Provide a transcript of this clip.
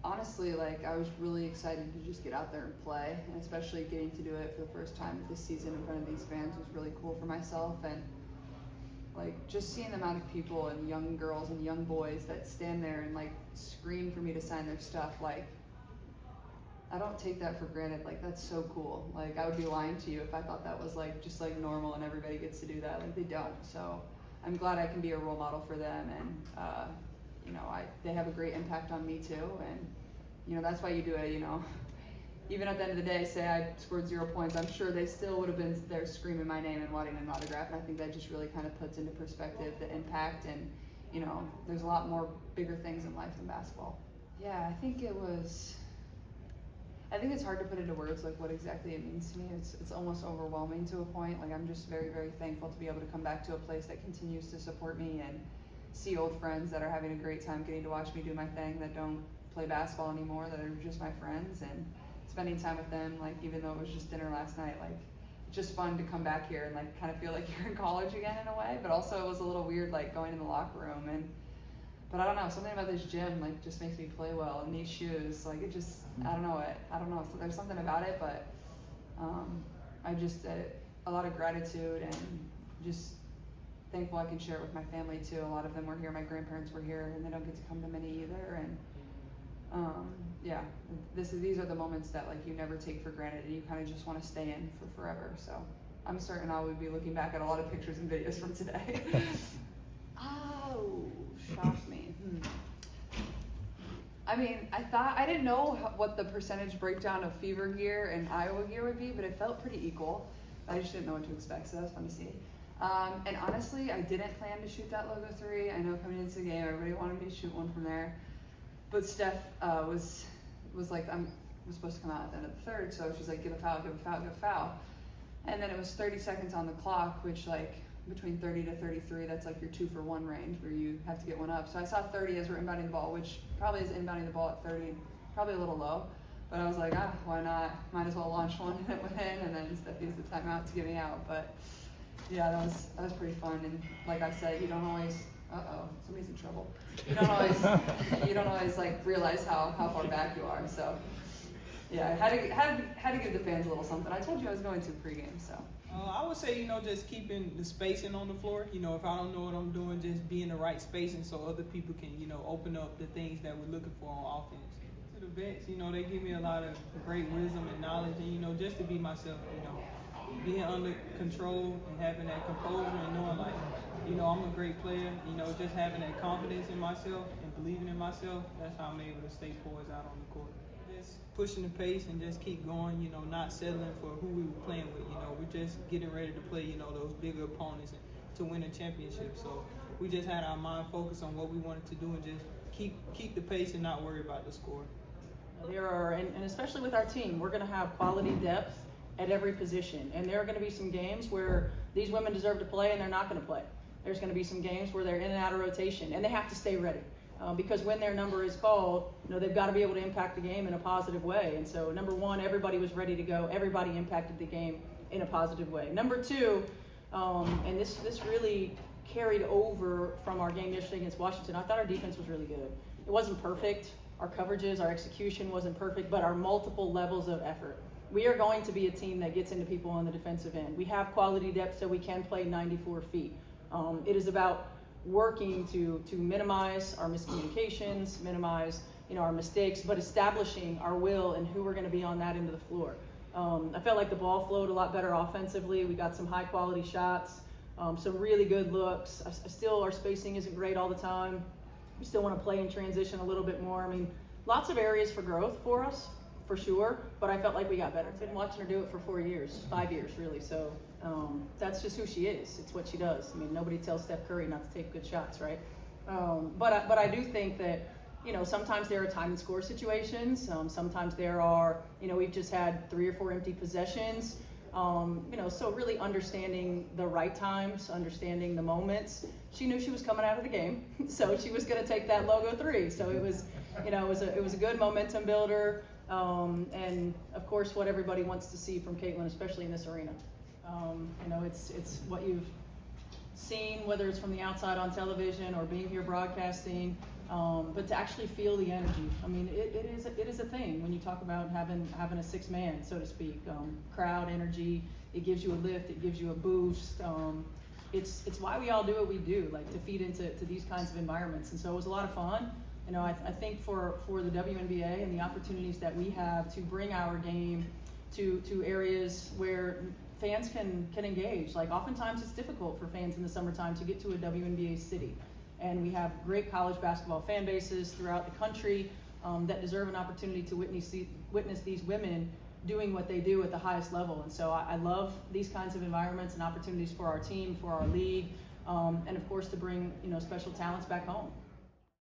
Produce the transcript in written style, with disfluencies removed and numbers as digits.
honestly, like, I was really excited to just get out there and play, and especially getting to do it for the first time this season in front of these fans was really cool for myself. And like, just seeing the amount of people and young girls and young boys that stand there and like scream for me to sign their stuff, like, I don't take that for granted. Like, that's so cool. Like, I would be lying to you if I thought that was like just like normal and everybody gets to do that. Like, they don't. So I'm glad I can be a role model for them, and you know, they have a great impact on me too. And you know, that's why you do it. You know, even at the end of the day, say I scored 0 points, I'm sure they still would have been there screaming my name and wanting an autograph. And I think that just really kind of puts into perspective the impact. And you know, there's a lot more bigger things in life than basketball. Yeah, I think it's hard to put into words like what exactly it means to me. It's almost overwhelming to a point. Like, I'm just very, very thankful to be able to come back to a place that continues to support me and see old friends that are having a great time getting to watch me do my thing, that don't play basketball anymore, that are just my friends, and spending time with them. Like, even though it was just dinner last night, like, it's just fun to come back here and like kind of feel like you're in college again in a way. But also it was a little weird, like going in the locker room, but I don't know, something about this gym like just makes me play well, and these shoes, like, it just, I don't know, so there's something about it. But I just a lot of gratitude, and just thankful I can share it with my family too. A lot of them were here, my grandparents were here, and they don't get to come to many either. And yeah, these are the moments that like you never take for granted, and you kind of just want to stay in for forever. So I'm certain I would be looking back at a lot of pictures and videos from today. Oh, shocked me. I mean, I didn't know what the percentage breakdown of Fever gear and Iowa gear would be, but it felt pretty equal. I just didn't know what to expect, so that was fun to see. And honestly, I didn't plan to shoot that logo 3. I know coming into the game, everybody wanted me to shoot one from there. But Steph was like, I was supposed to come out at the end of the third, so she's like, give a foul, give a foul, give a foul. And then it was 30 seconds on the clock, which like between 30 to 33, that's like your 2-for-1 range where you have to get one up. So I saw 30 as we're inbounding the ball, which probably is inbounding the ball at 30, probably a little low. But I was like, why not? Might as well launch one, and it went in, and then Steph used the timeout to get me out. But yeah, that was pretty fun. And like I said, you don't always, somebody's in trouble. You don't always like realize how far back you are. So yeah, I had to give the fans a little something. I told you I was going to pregame, so. I would say, just keeping the spacing on the floor. If I don't know what I'm doing, just be in the right spacing so other people can, open up the things that we're looking for on offense. To the vets, they give me a lot of great wisdom and knowledge, and, just to be myself, being under control and having that composure and knowing, like, I'm a great player, just having that confidence in myself and believing in myself, that's how I'm able to stay poised out on the court. Just pushing the pace and just keep going, not settling for who we were playing with. We're just getting ready to play, those bigger opponents and to win a championship. So we just had our mind focused on what we wanted to do and just keep the pace and not worry about the score. There are, and especially with our team, we're going to have quality depth at every position. And there are going to be some games where these women deserve to play and they're not going to play. There's going to be some games where they're in and out of rotation, and they have to stay ready. Because when their number is called, they've got to be able to impact the game in a positive way. And so, number one, everybody was ready to go. Everybody impacted the game in a positive way. Number two, and this really carried over from our game yesterday against Washington, I thought our defense was really good. It wasn't perfect. Our coverages, our execution wasn't perfect, but our multiple levels of effort. We are going to be a team that gets into people on the defensive end. We have quality depth so we can play 94 feet. It is about working to minimize our miscommunications, minimize our mistakes, but establishing our will and who we're going to be on that end of the floor. I felt like the ball flowed a lot better offensively. We got some high quality shots, some really good looks. Still, our spacing isn't great all the time. We still want to play in transition a little bit more. I mean, lots of areas for growth for us, for sure, but I felt like we got better. I've been watching her do it for 5 years really, so that's just who she is. It's what she does. I mean, nobody tells Steph Curry not to take good shots, right? But I do think that, sometimes there are time and score situations. Sometimes there are, we've just had 3 or 4 empty possessions. So really understanding the right times, understanding the moments. She knew she was coming out of the game, so she was going to take that logo 3. So it was, it was a good momentum builder. And of course, what everybody wants to see from Caitlin, especially in this arena. It's what you've seen, whether it's from the outside on television or being here broadcasting. But to actually feel the energy, I mean, it is a thing when you talk about having a sixth man, so to speak. Crowd energy, it gives you a lift, it gives you a boost. It's why we all do what we do, like to feed into these kinds of environments. And so it was a lot of fun. You know, I think for the WNBA and the opportunities that we have to bring our game to areas where fans can engage. Like oftentimes it's difficult for fans in the summertime to get to a WNBA city. And we have great college basketball fan bases throughout the country that deserve an opportunity to witness these women doing what they do at the highest level. And so I love these kinds of environments and opportunities for our team, for our league, and of course to bring, you know, special talents back home.